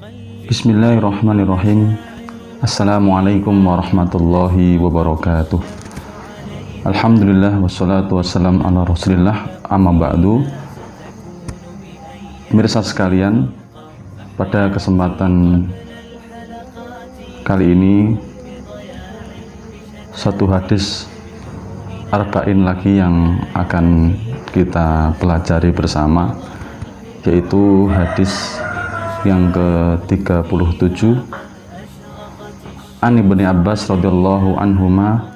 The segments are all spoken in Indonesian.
Bismillahirrahmanirrahim. Assalamualaikum warahmatullahi wabarakatuh. Alhamdulillah wassalatu wassalam ala rasulillah, amma ba'du. Pemirsa sekalian, pada kesempatan kali ini satu hadis arba'in lagi yang akan kita pelajari bersama, yaitu hadis yang ke-37 An Ibni Abbas radhiyallahu anhuma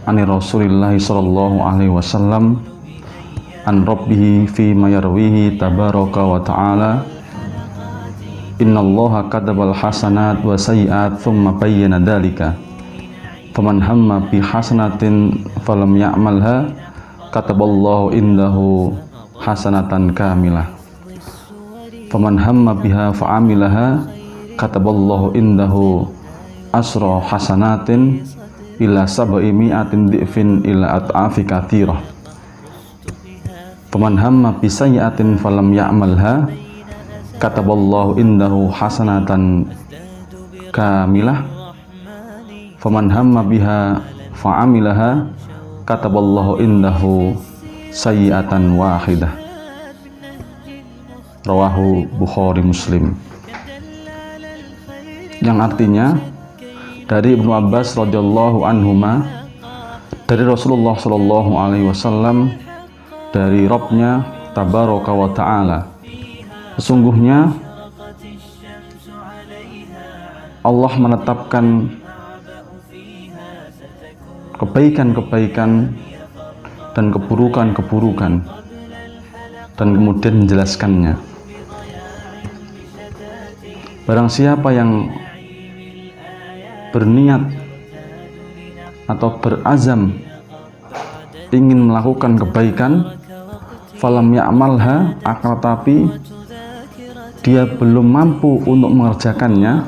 ani Rasulillah sallallahu alaihi wasallam an rabbihi fi ma yarwihi tabaraka wa ta'ala innallaha katabal hasanat wa sayyi'at thumma bayyana dzalika faman hamma bi hasanatin falam ya'malha kataballahu indahu hasanatan kamilah faman hamma biha fa'amilaha kataballahu indahu asra hasanatin ila sab'i mi'atin di'fin ila at'afi katsirah faman hamma bi sayyi'atin falam ya'malha kataballahu indahu hasanatan kamilah faman hamma biha fa'amilaha kataballahu indahu sayyi'atan wahidah. Rawahu Bukhari Muslim. Yang artinya dari Ibnu Abbas radhiyallahu anhuma, dari Rasulullah sallallahu alaihi wasallam, dari Rabbnya tabaraka wa ta'ala, sesungguhnya Allah menetapkan kebaikan-kebaikan dan keburukan-keburukan dan kemudian menjelaskannya. Barang siapa yang berniat atau berazam ingin melakukan kebaikan, falam ya'malha, akan tetapi dia belum mampu untuk mengerjakannya,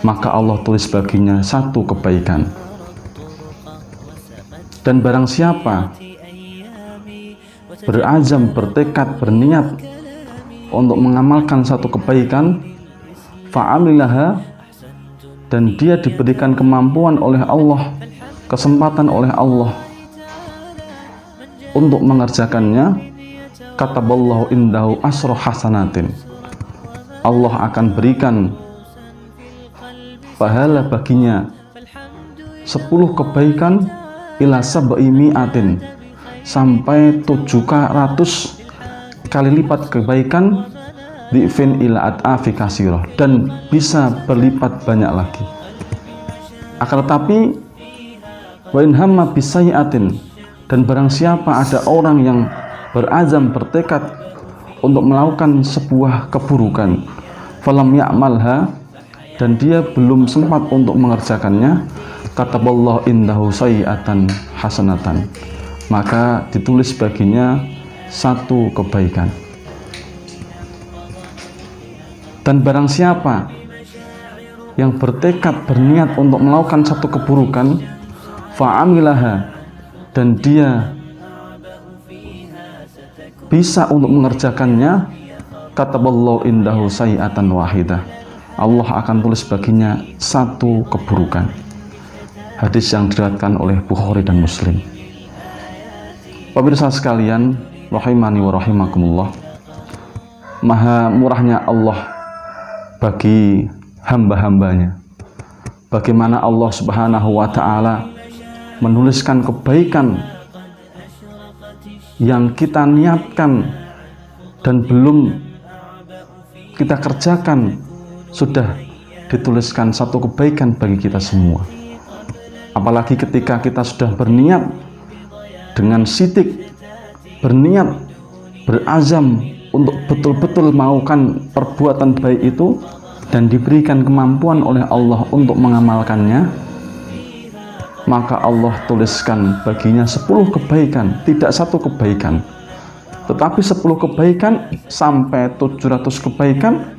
maka Allah tulis baginya satu kebaikan. Dan barang siapa berazam, bertekad, berniat untuk mengamalkan satu kebaikan, fa'amilaha, dan dia diberikan kemampuan oleh Allah, kesempatan oleh Allah untuk mengerjakannya, kataballahu indahu asra hasanatin, Allah akan berikan pahala baginya 10 kebaikan ila sab'i mi'atin, sampai 700 kali lipat kebaikan, di'fin ila at'afi katsirah, dan bisa berlipat banyak lagi. Akan tetapi wa in hamma bisayyi'atin, dan barang siapa ada orang yang berazam, bertekad untuk melakukan sebuah keburukan, falam ya'malha, dan dia belum sempat untuk mengerjakannya, kataballahu indahu sayyi'atan hasanatan, maka ditulis baginya satu kebaikan. Dan barang siapa yang bertekad, berniat untuk melakukan satu keburukan, fa'amilaha, dan dia bisa untuk mengerjakannya, kataballahu indahu sayyi'atan wahidah, Allah akan tulis baginya satu keburukan. Hadis yang diriwayatkan oleh Bukhari dan Muslim. Pemirsa sekalian, rahimani wa rahimakumullah, maha murahnya Allah bagi hamba-hambanya. Bagaimana Allah subhanahu wa ta'ala menuliskan kebaikan yang kita niatkan dan belum kita kerjakan, sudah dituliskan satu kebaikan bagi kita semua. Apalagi ketika kita sudah berniat dengan sidik, berniat, berazam untuk betul-betul melakukan perbuatan baik itu, dan diberikan kemampuan oleh Allah untuk mengamalkannya, maka Allah tuliskan baginya 10 kebaikan, tidak satu kebaikan, tetapi 10 kebaikan sampai 700 kebaikan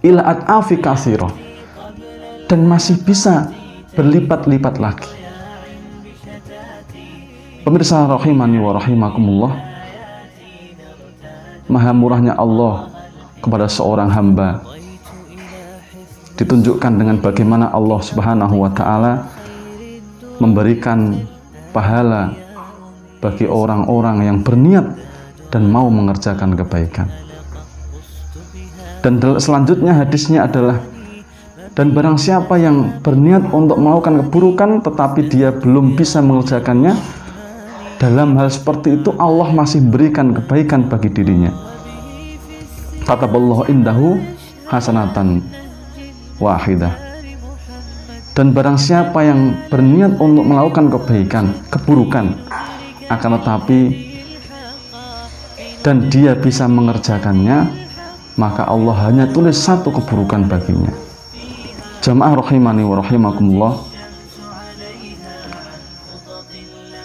ila at'afi katsirah, dan masih bisa berlipat-lipat lagi. Pemirsa rahimani wa rahimakumullah, maha murahnya Allah kepada seorang hamba ditunjukkan dengan bagaimana Allah Subhanahu wa taala memberikan pahala bagi orang-orang yang berniat dan mau mengerjakan kebaikan. Dan selanjutnya hadisnya adalah, dan barang siapa yang berniat untuk melakukan keburukan tetapi dia belum bisa mengerjakannya, dalam hal seperti itu Allah masih berikan kebaikan bagi dirinya. Kataballahu indahu hasanatan wahidah. Dan barang siapa yang berniat untuk melakukan keburukan, akan tetapi dan dia bisa mengerjakannya, maka Allah hanya tulis satu keburukan baginya. Jamaah rahimani wa rahimakumullah,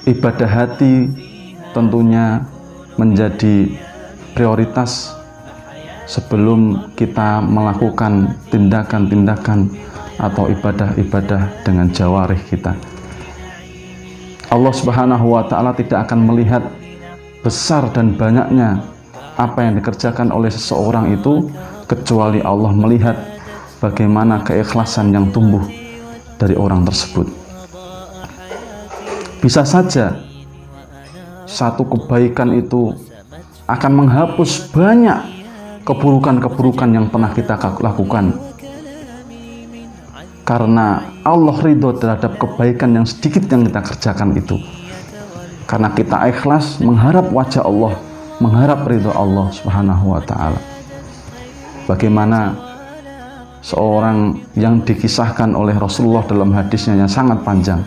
ibadah hati tentunya menjadi prioritas sebelum kita melakukan tindakan-tindakan atau ibadah-ibadah dengan jawarih kita. Allah Subhanahu wa taala tidak akan melihat besar dan banyaknya apa yang dikerjakan oleh seseorang itu, kecuali Allah melihat bagaimana keikhlasan yang tumbuh dari orang tersebut. Bisa saja satu kebaikan itu akan menghapus banyak keburukan-keburukan yang pernah kita lakukan, karena Allah ridho terhadap kebaikan yang sedikit yang kita kerjakan itu, karena kita ikhlas mengharap wajah Allah, mengharap ridho Allah Subhanahu wa ta'ala. Bagaimana seorang yang dikisahkan oleh Rasulullah dalam hadisnya yang sangat panjang,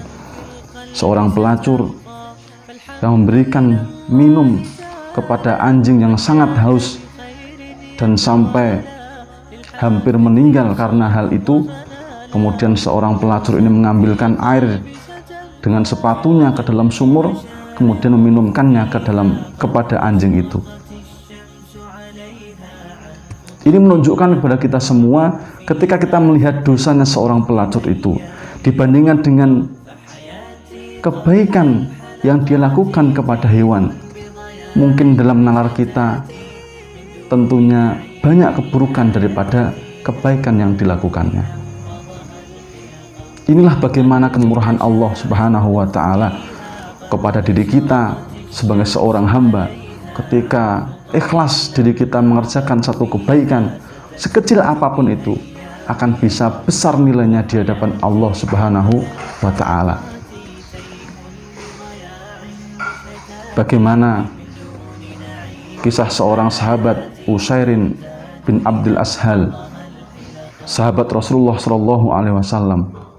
seorang pelacur yang memberikan minum kepada anjing yang sangat haus dan sampai hampir meninggal karena hal itu. Kemudian seorang pelacur ini mengambilkan air dengan sepatunya ke dalam sumur, kemudian meminumkannya kepada anjing itu. Ini menunjukkan kepada kita semua, ketika kita melihat dosanya seorang pelacur itu dibandingkan dengan kebaikan yang dia lakukan kepada hewan, mungkin dalam nalar kita tentunya banyak keburukan daripada kebaikan yang dilakukannya. Inilah bagaimana kemurahan Allah Subhanahu wa ta'ala kepada diri kita sebagai seorang hamba. Ketika ikhlas diri kita mengerjakan satu kebaikan, sekecil apapun itu, akan bisa besar nilainya di hadapan Allah Subhanahu wa ta'ala. Bagaimana kisah seorang sahabat, Usairin bin Abdul Ashal, sahabat Rasulullah SAW,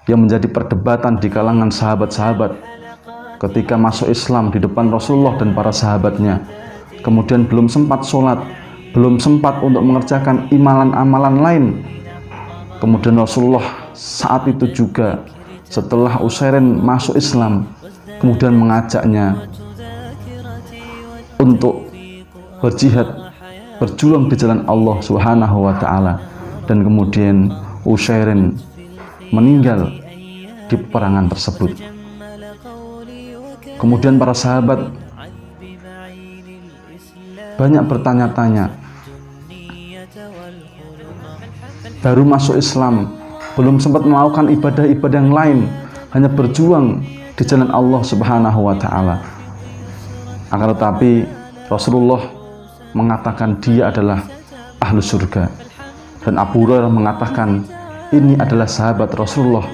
yang menjadi perdebatan di kalangan sahabat-sahabat ketika masuk Islam di depan Rasulullah dan para sahabatnya. Kemudian belum sempat sholat, belum sempat untuk mengerjakan amalan-amalan lain. Kemudian Rasulullah saat itu juga setelah Usairin masuk Islam, kemudian mengajaknya untuk berjihad, berjuang di jalan Allah Subhanahu wa ta'ala. Dan kemudian Usairin meninggal di peperangan tersebut. Kemudian para sahabat banyak bertanya-tanya, baru masuk Islam, belum sempat melakukan ibadah-ibadah yang lain, hanya berjuang di jalan Allah Subhanahu wa ta'ala. Akan tetapi Rasulullah mengatakan dia adalah ahlu surga, dan Abu Hurairah mengatakan ini adalah sahabat Rasulullah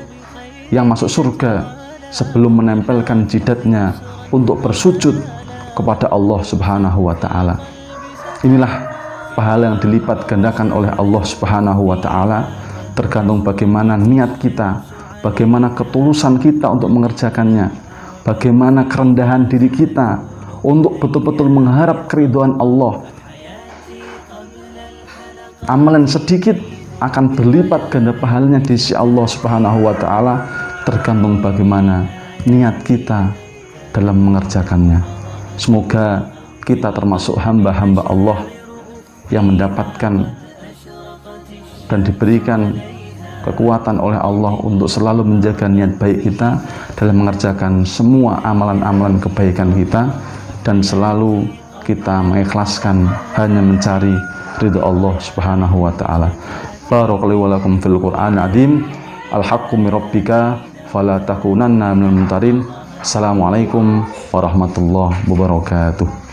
yang masuk surga sebelum menempelkan jidatnya untuk bersujud kepada Allah Subhanahu wa ta'ala. Inilah pahala yang dilipat gandakan oleh Allah Subhanahu wa ta'ala, tergantung bagaimana niat kita, bagaimana ketulusan kita untuk mengerjakannya, bagaimana kerendahan diri kita untuk betul-betul mengharap keridhaan Allah. Amalan sedikit akan berlipat ganda pahalanya di sisi Allah Subhanahu wa ta'ala, tergantung bagaimana niat kita dalam mengerjakannya. Semoga kita termasuk hamba-hamba Allah yang mendapatkan dan diberikan kekuatan oleh Allah untuk selalu menjaga niat baik kita dalam mengerjakan semua amalan-amalan kebaikan kita, dan selalu kita mengikhlaskan hanya mencari ridho Allah Subhanahu wa ta'ala. Barakallahu walakum fil Qur'an adim. Al-haqqu min rabbika fala takunanna minal mumtarin. Assalamualaikum warahmatullahi wabarakatuh.